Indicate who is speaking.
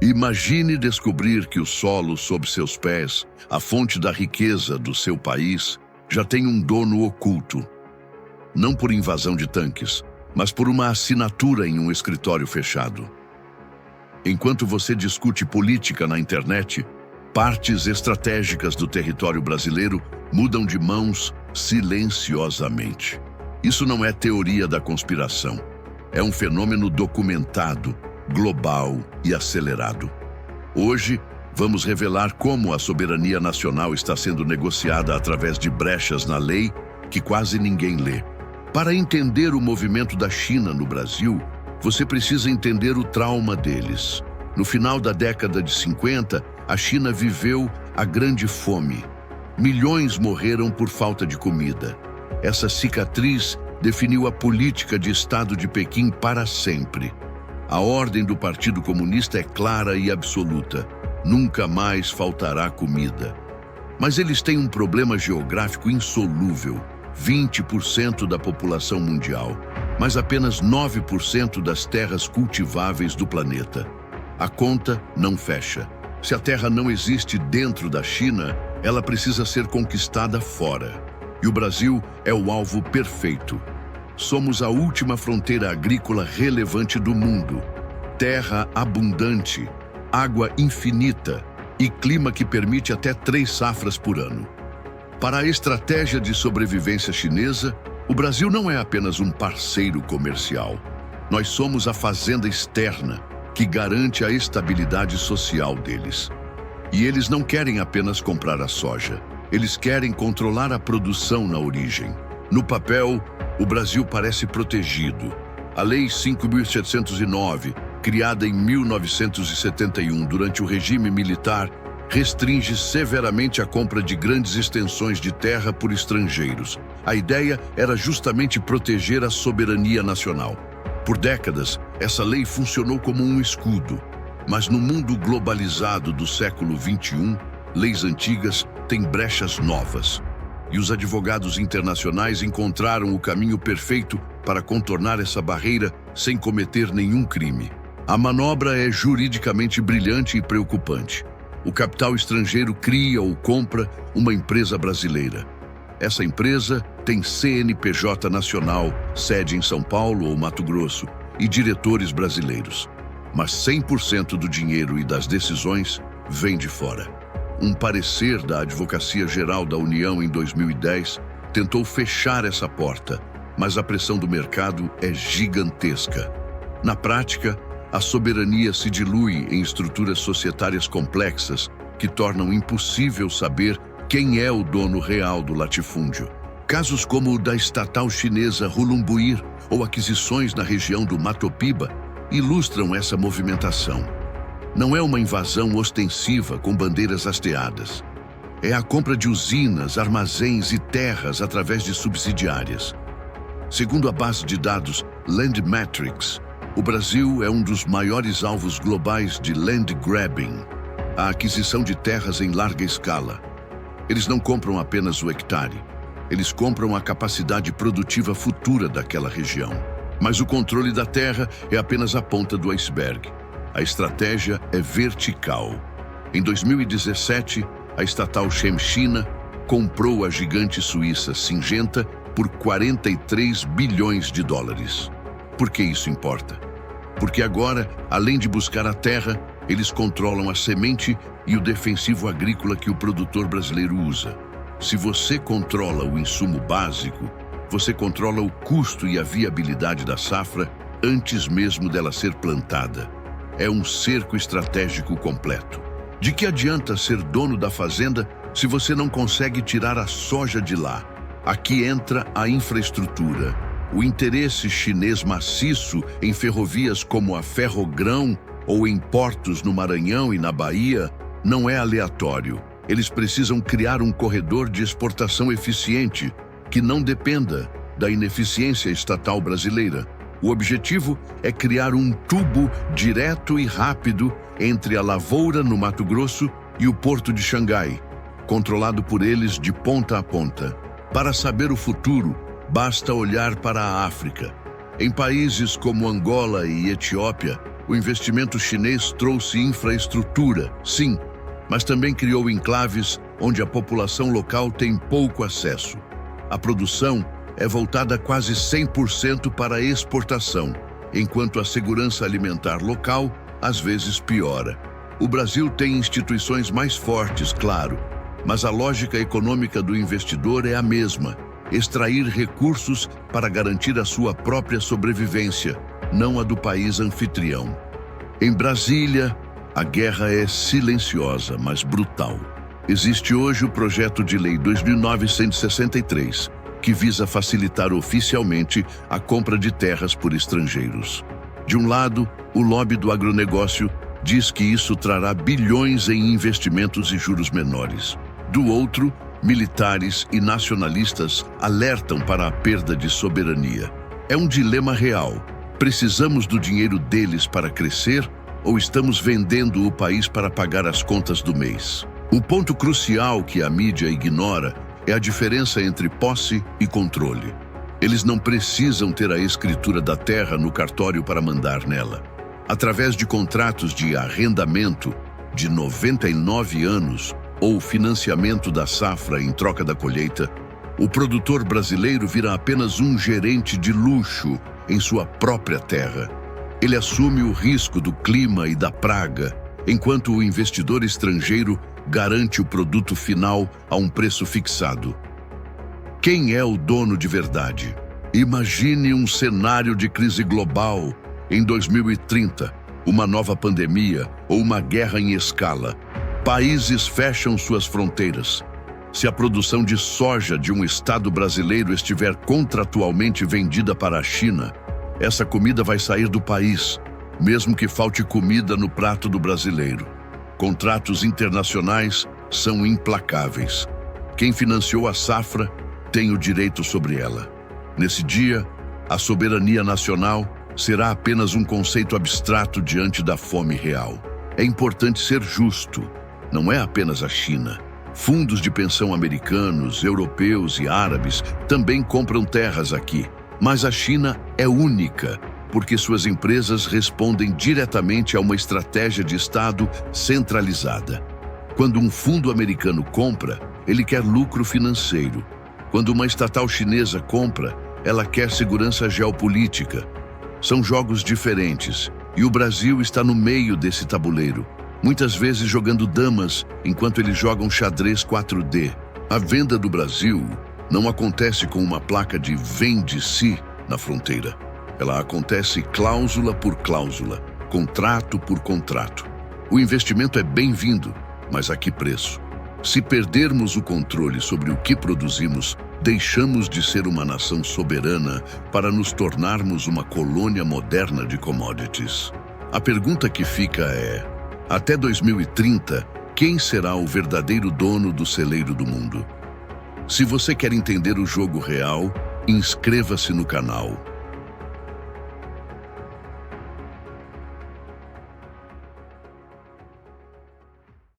Speaker 1: Imagine descobrir que o solo sob seus pés, a fonte da riqueza do seu país, já tem um dono oculto. Não por invasão de tanques, mas por uma assinatura em um escritório fechado. Enquanto você discute política na internet, partes estratégicas do território brasileiro mudam de mãos silenciosamente. Isso não é teoria da conspiração. É um fenômeno documentado, global e acelerado. Hoje, vamos revelar como a soberania nacional está sendo negociada através de brechas na lei que quase ninguém lê. Para entender o movimento da China no Brasil, você precisa entender o trauma deles. No final da década de 50, a China viveu a Grande Fome. Milhões morreram por falta de comida. Essa cicatriz definiu a política de Estado de Pequim para sempre. A ordem do Partido Comunista é clara e absoluta. Nunca mais faltará comida. Mas eles têm um problema geográfico insolúvel. 20% da população mundial, mas apenas 9% das terras cultiváveis do planeta. A conta não fecha. Se a terra não existe dentro da China, ela precisa ser conquistada fora. E o Brasil é o alvo perfeito. Somos a última fronteira agrícola relevante do mundo. Terra abundante, água infinita e clima que permite até 3 safras por ano. Para a estratégia de sobrevivência chinesa, o Brasil não é apenas um parceiro comercial. Nós somos a fazenda externa que garante a estabilidade social deles. E eles não querem apenas comprar a soja. Eles querem controlar a produção na origem. No papel, o Brasil parece protegido. A Lei 5.709, criada em 1971 durante o regime militar, restringe severamente a compra de grandes extensões de terra por estrangeiros. A ideia era justamente proteger a soberania nacional. Por décadas, essa lei funcionou como um escudo. Mas no mundo globalizado do século XXI, leis antigas têm brechas novas. E os advogados internacionais encontraram o caminho perfeito para contornar essa barreira sem cometer nenhum crime. A manobra é juridicamente brilhante e preocupante. O capital estrangeiro cria ou compra uma empresa brasileira. Essa empresa tem CNPJ nacional, sede em São Paulo ou Mato Grosso, e diretores brasileiros. Mas 100% do dinheiro e das decisões vem de fora. Um parecer da Advocacia Geral da União em 2010 tentou fechar essa porta, mas a pressão do mercado é gigantesca. Na prática, a soberania se dilui em estruturas societárias complexas que tornam impossível saber quem é o dono real do latifúndio. Casos como o da estatal chinesa Hulunbuir ou aquisições na região do Mato Piba ilustram essa movimentação. Não é uma invasão ostensiva com bandeiras hasteadas. É a compra de usinas, armazéns e terras através de subsidiárias. Segundo a base de dados Landmetrics, o Brasil é um dos maiores alvos globais de land grabbing, a aquisição de terras em larga escala. Eles não compram apenas o hectare, eles compram a capacidade produtiva futura daquela região. Mas o controle da terra é apenas a ponta do iceberg. A estratégia é vertical. Em 2017, a estatal Chemchina comprou a gigante suíça Syngenta por 43 bilhões de dólares. Por que isso importa? Porque agora, além de buscar a terra, eles controlam a semente e o defensivo agrícola que o produtor brasileiro usa. Se você controla o insumo básico, você controla o custo e a viabilidade da safra antes mesmo dela ser plantada. É um cerco estratégico completo. De que adianta ser dono da fazenda se você não consegue tirar a soja de lá? Aqui entra a infraestrutura. O interesse chinês maciço em ferrovias como a Ferrogrão ou em portos no Maranhão e na Bahia não é aleatório. Eles precisam criar um corredor de exportação eficiente que não dependa da ineficiência estatal brasileira. O objetivo é criar um tubo direto e rápido entre a lavoura no Mato Grosso e o porto de Xangai, controlado por eles de ponta a ponta. Para saber o futuro, basta olhar para a África. Em países como Angola e Etiópia, O investimento chinês trouxe infraestrutura, sim, mas também criou enclaves onde a população local tem pouco acesso. A produção é voltada quase 100% para a exportação, enquanto a segurança alimentar local às vezes piora. O Brasil tem instituições mais fortes, claro, mas a lógica econômica do investidor é a mesma: extrair recursos para garantir a sua própria sobrevivência, não a do país anfitrião. Em Brasília, a guerra é silenciosa, mas brutal. Existe hoje o projeto de lei 2.963, que visa facilitar oficialmente a compra de terras por estrangeiros. De um lado, o lobby do agronegócio diz que isso trará bilhões em investimentos e juros menores. Do outro, militares e nacionalistas alertam para a perda de soberania. É um dilema real. Precisamos do dinheiro deles para crescer ou estamos vendendo o país para pagar as contas do mês? O ponto crucial que a mídia ignora é a diferença entre posse e controle. Eles não precisam ter a escritura da terra no cartório para mandar nela. Através de contratos de arrendamento de 99 anos ou financiamento da safra em troca da colheita, o produtor brasileiro vira apenas um gerente de luxo em sua própria terra. Ele assume o risco do clima e da praga, enquanto o investidor estrangeiro garante o produto final a um preço fixado. Quem é o dono de verdade? Imagine um cenário de crise global em 2030, uma nova pandemia ou uma guerra em escala. Países fecham suas fronteiras. Se a produção de soja de um estado brasileiro estiver contratualmente vendida para a China, essa comida vai sair do país, mesmo que falte comida no prato do brasileiro. Contratos internacionais são implacáveis. Quem financiou a safra tem o direito sobre ela. Nesse dia, a soberania nacional será apenas um conceito abstrato diante da fome real. É importante ser justo. Não é apenas a China. Fundos de pensão americanos, europeus e árabes também compram terras aqui. Mas a China é única, porque suas empresas respondem diretamente a uma estratégia de Estado centralizada. Quando um fundo americano compra, ele quer lucro financeiro. Quando uma estatal chinesa compra, ela quer segurança geopolítica. São jogos diferentes, e o Brasil está no meio desse tabuleiro, muitas vezes jogando damas enquanto eles jogam xadrez 4D. A venda do Brasil não acontece com uma placa de vende-se na fronteira. Ela acontece cláusula por cláusula, contrato por contrato. O investimento é bem-vindo, mas a que preço? Se perdermos o controle sobre o que produzimos, deixamos de ser uma nação soberana para nos tornarmos uma colônia moderna de commodities. A pergunta que fica é: até 2030, quem será o verdadeiro dono do celeiro do mundo? Se você quer entender o jogo real, inscreva-se no canal.